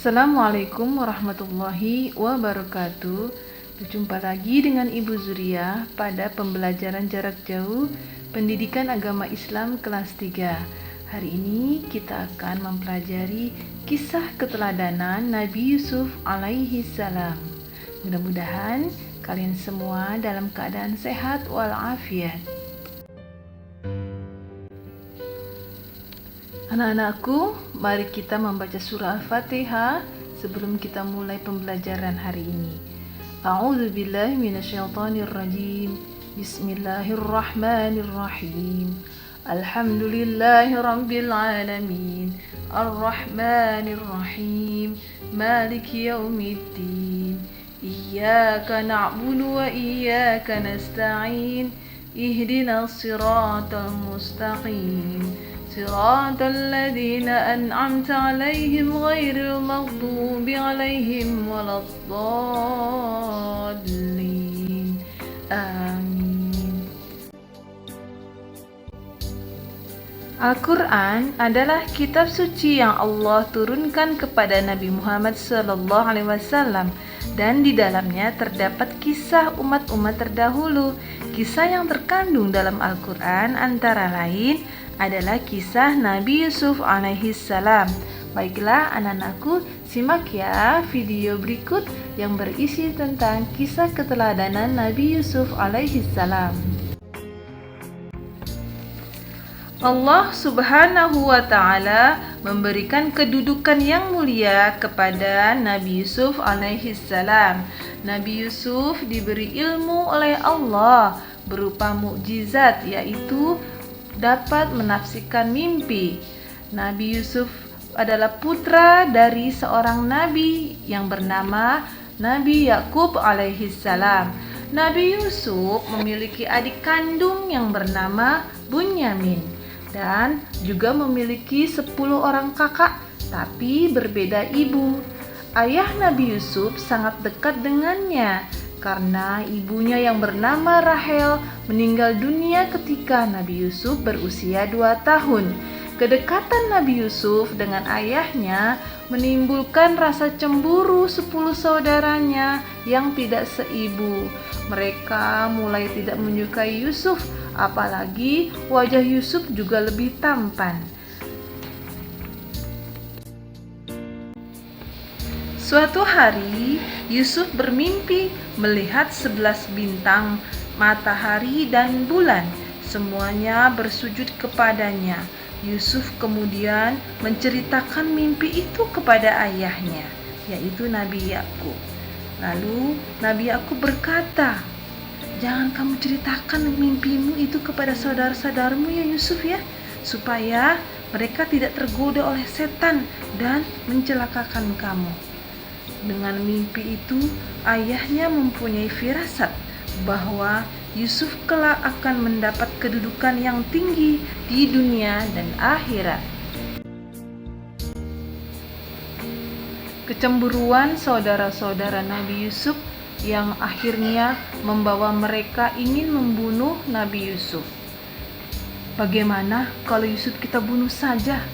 Assalamualaikum warahmatullahi wabarakatuh. Berjumpa lagi dengan Ibu Zuria pada pembelajaran jarak jauh Pendidikan Agama Islam kelas 3. Hari ini kita akan mempelajari kisah keteladanan Nabi Yusuf alaihi salam. Mudah-mudahan kalian semua dalam keadaan sehat walafiat. Anak-anakku, mari kita membaca surah Al-Fatihah sebelum kita mulai pembelajaran hari ini. A'udzubillahi minasyaitonirrajim. Bismillahirrahmanirrahim. Alhamdulillahirabbil alamin. Arrahmanirrahim. Maliki yaumiddin. Iyyaka na'budu wa iyyaka nasta'in. Ihdinas siratal mustaqim. صراط الذين أنعمت عليهم غير المغضوب عليهم ولا الضالين آمين. Al-Quran adalah kitab suci yang Allah turunkan kepada Nabi Muhammad SAW, dan di dalamnya terdapat kisah umat-umat terdahulu. Kisah yang terkandung dalam Al-Quran antara lain adalah kisah Nabi Yusuf alaihi salam. Baiklah anak-anakku, simak ya video berikut yang berisi tentang kisah keteladanan Nabi Yusuf alaihi salam. Allah Subhanahu wa ta'ala memberikan kedudukan yang mulia kepada Nabi Yusuf alaihi salam. Nabi Yusuf diberi ilmu oleh Allah berupa mukjizat, yaitu dapat menafsirkan mimpi. Nabi Yusuf adalah putra dari seorang nabi yang bernama Nabi Yakub alaihi salam. Nabi Yusuf memiliki adik kandung yang bernama Bunyamin dan juga memiliki 10 orang kakak tapi berbeda ibu. Ayah Nabi Yusuf sangat dekat dengannya karena ibunya yang bernama Rahel meninggal dunia ketika Nabi Yusuf berusia 2 tahun. Kedekatan Nabi Yusuf dengan ayahnya menimbulkan rasa cemburu 10 saudaranya yang tidak seibu. Mereka mulai tidak menyukai Yusuf, apalagi wajah Yusuf juga lebih tampan. Suatu hari, Yusuf bermimpi melihat 11 bintang, matahari dan bulan. Semuanya bersujud kepadanya. Yusuf kemudian menceritakan mimpi itu kepada ayahnya, yaitu Nabi Yakub. Lalu Nabi Yakub berkata, "Jangan kamu ceritakan mimpimu itu kepada saudara-saudaramu ya Yusuf ya, supaya mereka tidak tergoda oleh setan dan mencelakakan kamu." Dengan mimpi itu, ayahnya mempunyai firasat bahwa Yusuf kelak akan mendapat kedudukan yang tinggi di dunia dan akhirat. Kecemburuan saudara-saudara Nabi Yusuf yang akhirnya membawa mereka ingin membunuh Nabi Yusuf. Bagaimana kalau Yusuf kita bunuh saja?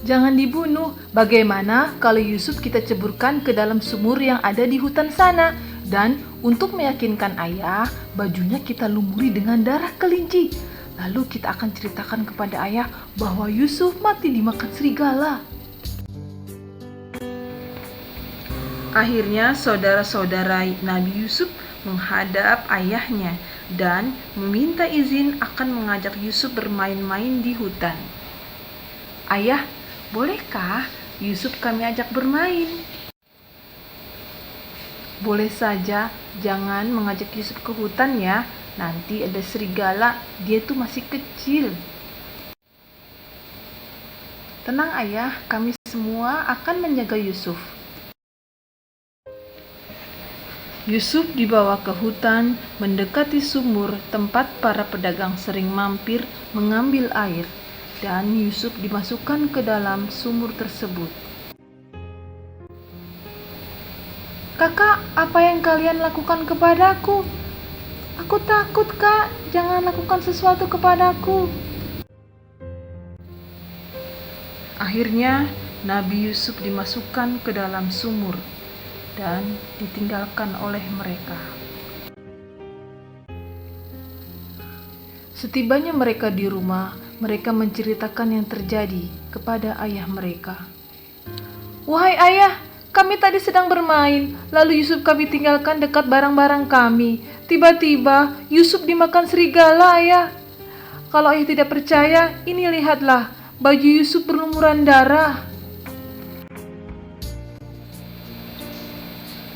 Jangan dibunuh. Bagaimana kalau Yusuf kita ceburkan ke dalam sumur yang ada di hutan sana? Dan untuk meyakinkan ayah, bajunya kita lumuri dengan darah kelinci. Lalu kita akan ceritakan kepada ayah bahwa Yusuf mati dimakan serigala. Akhirnya saudara-saudara Nabi Yusuf menghadap ayahnya dan meminta izin akan mengajak Yusuf bermain-main di hutan. "Ayah, bolehkah Yusuf kami ajak bermain?" "Boleh saja, jangan mengajak Yusuf ke hutan ya. Nanti ada serigala, dia tuh masih kecil." "Tenang ayah, kami semua akan menjaga Yusuf." Yusuf dibawa ke hutan, mendekati sumur tempat para pedagang sering mampir mengambil air, dan Yusuf dimasukkan ke dalam sumur tersebut. "Kakak, apa yang kalian lakukan kepadaku? Aku takut, Kak. Jangan lakukan sesuatu kepadaku." Akhirnya Nabi Yusuf dimasukkan ke dalam sumur dan ditinggalkan oleh mereka. Setibanya mereka di rumah, mereka menceritakan yang terjadi kepada ayah mereka. "Wahai ayah, kami tadi sedang bermain, lalu Yusuf kami tinggalkan dekat barang-barang kami. Tiba-tiba Yusuf dimakan serigala, ayah. Kalau ayah tidak percaya, ini lihatlah, baju Yusuf berlumuran darah."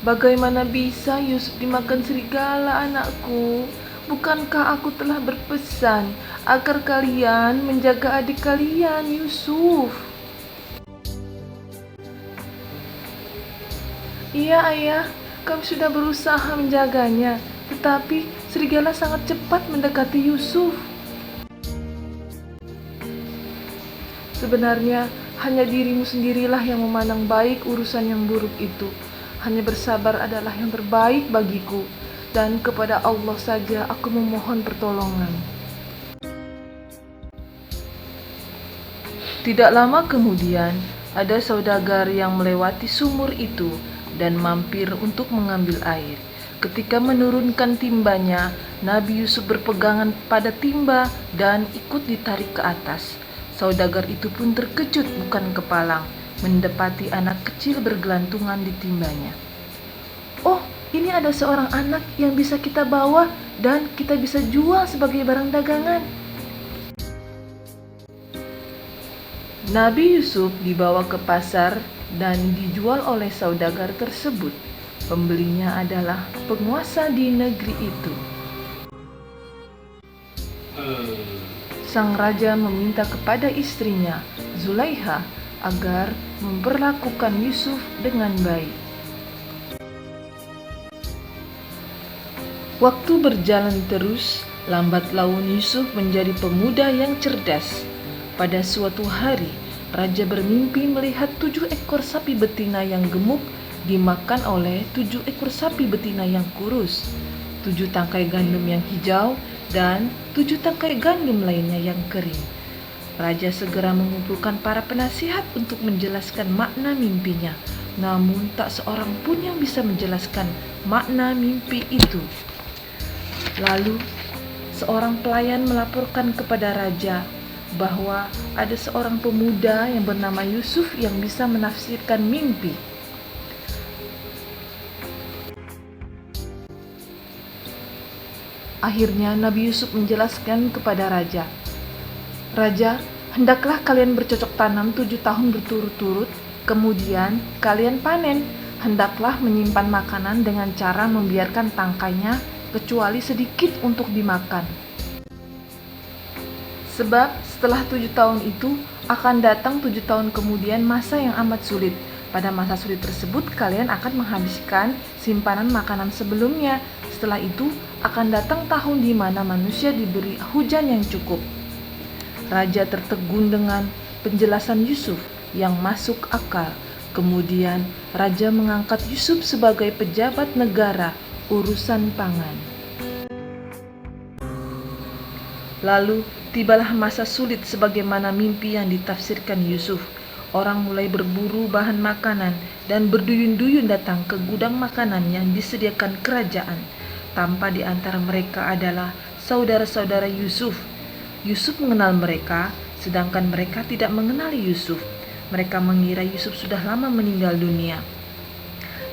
"Bagaimana bisa Yusuf dimakan serigala, anakku? Bukankah aku telah berpesan agar kalian menjaga adik kalian, Yusuf?" "Iya ayah, kami sudah berusaha menjaganya, tetapi serigala sangat cepat mendekati Yusuf." "Sebenarnya hanya dirimu sendirilah yang memandang baik urusan yang buruk itu. Hanya bersabar adalah yang terbaik bagiku, dan kepada Allah saja aku memohon pertolongan." Tidak lama kemudian, ada saudagar yang melewati sumur itu dan mampir untuk mengambil air. Ketika menurunkan timbanya, Nabi Yusuf berpegangan pada timba dan ikut ditarik ke atas. Saudagar itu pun terkejut bukan kepalang, mendapati anak kecil bergelantungan di timbanya. "Oh, ini ada seorang anak yang bisa kita bawa dan kita bisa jual sebagai barang dagangan." Nabi Yusuf dibawa ke pasar dan dijual oleh saudagar tersebut. Pembelinya adalah penguasa di negeri itu. Sang raja meminta kepada istrinya, Zulaiha, agar memperlakukan Yusuf dengan baik. Waktu berjalan terus, lambat laun Yusuf menjadi pemuda yang cerdas. Pada suatu hari, raja bermimpi melihat 7 ekor sapi betina yang gemuk dimakan oleh 7 ekor sapi betina yang kurus, 7 tangkai gandum yang hijau, dan 7 tangkai gandum lainnya yang kering. Raja segera mengumpulkan para penasihat untuk menjelaskan makna mimpinya, namun tak seorang pun yang bisa menjelaskan makna mimpi itu. Lalu, seorang pelayan melaporkan kepada raja bahwa ada seorang pemuda yang bernama Yusuf yang bisa menafsirkan mimpi. Akhirnya Nabi Yusuf menjelaskan kepada raja, "Raja, hendaklah kalian bercocok tanam 7 tahun berturut-turut, kemudian kalian panen. Hendaklah menyimpan makanan dengan cara membiarkan tangkainya kecuali sedikit untuk dimakan. Sebab setelah 7 tahun itu akan datang 7 tahun kemudian masa yang amat sulit. Pada masa sulit tersebut kalian akan menghabiskan simpanan makanan sebelumnya. Setelah itu akan datang tahun di mana manusia diberi hujan yang cukup." Raja tertegun dengan penjelasan Yusuf yang masuk akal. Kemudian raja mengangkat Yusuf sebagai pejabat negara urusan pangan. Lalu tibalah masa sulit sebagaimana mimpi yang ditafsirkan Yusuf. Orang mulai berburu bahan makanan dan berduyun-duyun datang ke gudang makanan yang disediakan kerajaan. Tanpa di antara mereka adalah saudara-saudara Yusuf. Yusuf mengenal mereka, sedangkan mereka tidak mengenali Yusuf. Mereka mengira Yusuf sudah lama meninggal dunia.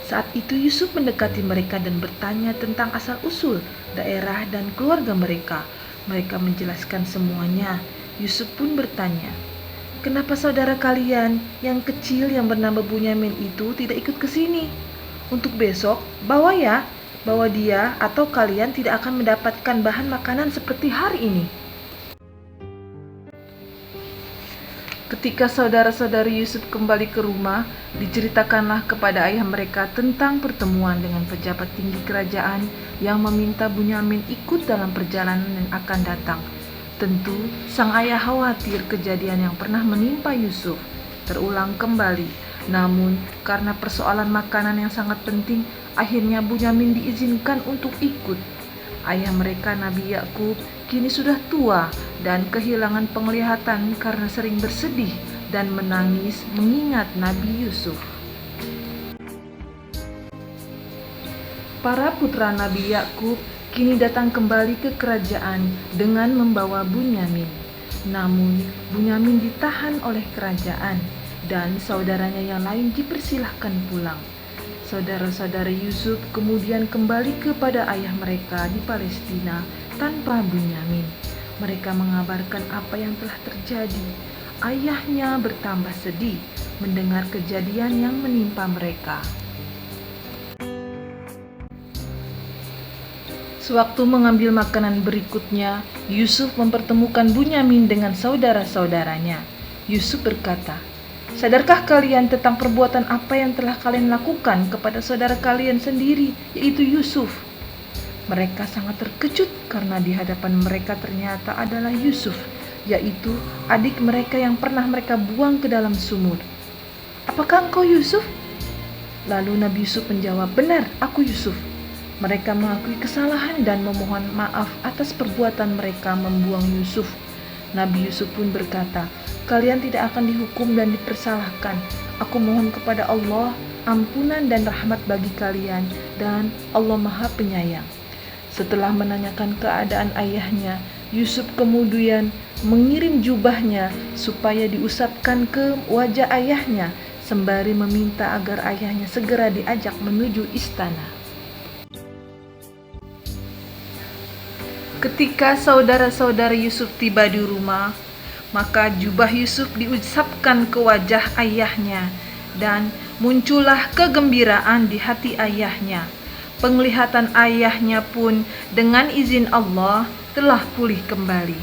Saat itu Yusuf mendekati mereka dan bertanya tentang asal-usul, daerah, dan keluarga mereka. Mereka menjelaskan semuanya. Yusuf pun bertanya, "Kenapa saudara kalian yang kecil yang bernama Bunyamin itu tidak ikut ke sini? Untuk besok, bawa dia atau kalian tidak akan mendapatkan bahan makanan seperti hari ini." Ketika saudara-saudari Yusuf kembali ke rumah, diceritakanlah kepada ayah mereka tentang pertemuan dengan pejabat tinggi kerajaan yang meminta Bunyamin ikut dalam perjalanan yang akan datang. Tentu, sang ayah khawatir kejadian yang pernah menimpa Yusuf terulang kembali. Namun, karena persoalan makanan yang sangat penting, akhirnya Bunyamin diizinkan untuk ikut. Ayah mereka Nabi Yakub kini sudah tua dan kehilangan penglihatan karena sering bersedih dan menangis mengingat Nabi Yusuf. Para putra Nabi Yakub kini datang kembali ke kerajaan dengan membawa Bunyamin. Namun, Bunyamin ditahan oleh kerajaan dan saudaranya yang lain dipersilahkan pulang. Saudara-saudara Yusuf kemudian kembali kepada ayah mereka di Palestina tanpa Bunyamin. Mereka mengabarkan apa yang telah terjadi. Ayahnya bertambah sedih mendengar kejadian yang menimpa mereka. Sewaktu mengambil makanan berikutnya, Yusuf mempertemukan Bunyamin dengan saudara-saudaranya. Yusuf berkata, "Sadarkah kalian tentang perbuatan apa yang telah kalian lakukan kepada saudara kalian sendiri, yaitu Yusuf?" Mereka sangat terkejut karena di hadapan mereka ternyata adalah Yusuf, yaitu adik mereka yang pernah mereka buang ke dalam sumur. "Apakah engkau Yusuf?" Lalu Nabi Yusuf menjawab, "Benar, aku Yusuf." Mereka mengakui kesalahan dan memohon maaf atas perbuatan mereka membuang Yusuf. Nabi Yusuf pun berkata, "Kalian tidak akan dihukum dan dipersalahkan. Aku mohon kepada Allah ampunan dan rahmat bagi kalian, dan Allah Maha Penyayang." Setelah menanyakan keadaan ayahnya, Yusuf kemudian mengirim jubahnya supaya diusapkan ke wajah ayahnya, sembari meminta agar ayahnya segera diajak menuju istana. Ketika saudara-saudara Yusuf tiba di rumah, maka jubah Yusuf diusapkan ke wajah ayahnya, dan muncullah kegembiraan di hati ayahnya. Penglihatan ayahnya pun dengan izin Allah telah pulih kembali.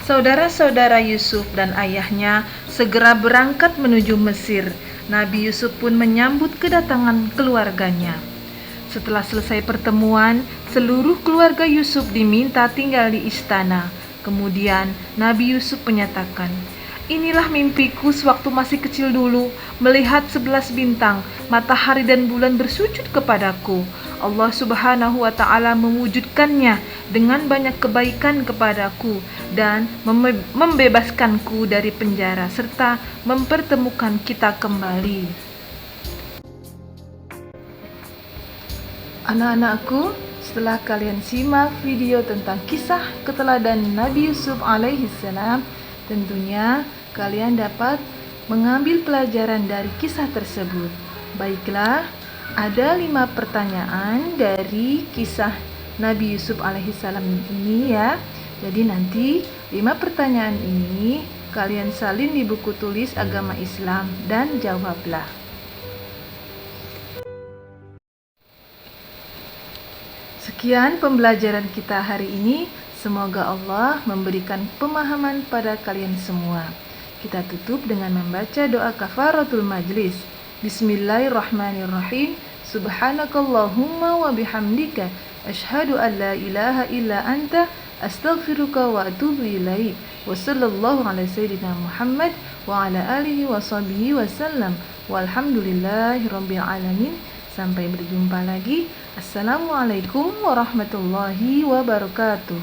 Saudara-saudara Yusuf dan ayahnya segera berangkat menuju Mesir. Nabi Yusuf pun menyambut kedatangan keluarganya. Setelah selesai pertemuan, seluruh keluarga Yusuf diminta tinggal di istana. Kemudian Nabi Yusuf menyatakan, "Inilah mimpiku sewaktu masih kecil dulu, melihat 11 bintang, matahari dan bulan bersujud kepadaku. Allah Subhanahu wa Ta'ala mewujudkannya dengan banyak kebaikan kepadaku dan membebaskanku dari penjara serta mempertemukan kita kembali." Anak-anakku, setelah kalian simak video tentang kisah keteladanan Nabi Yusuf alaihissalam, tentunya kalian dapat mengambil pelajaran dari kisah tersebut. Baiklah, ada 5 pertanyaan dari kisah Nabi Yusuf alaihissalam ini ya. Jadi nanti 5 pertanyaan ini kalian salin di buku tulis agama Islam dan jawablah. Sekian pembelajaran kita hari ini. Semoga Allah memberikan pemahaman pada kalian semua. Kita tutup dengan membaca doa kafaratul majlis. Bismillahirrahmanirrahim. Subhanakallahumma wa bihamdika asyhadu an la ilaha illa anta astaghfiruka wa atubu ilaik. Wa sallallahu ala sayyidina Muhammad wa ala alihi wa sahbihi wasallam. Walhamdulillahirabbil alamin. Sampai berjumpa lagi. Assalamualaikum warahmatullahi wabarakatuh.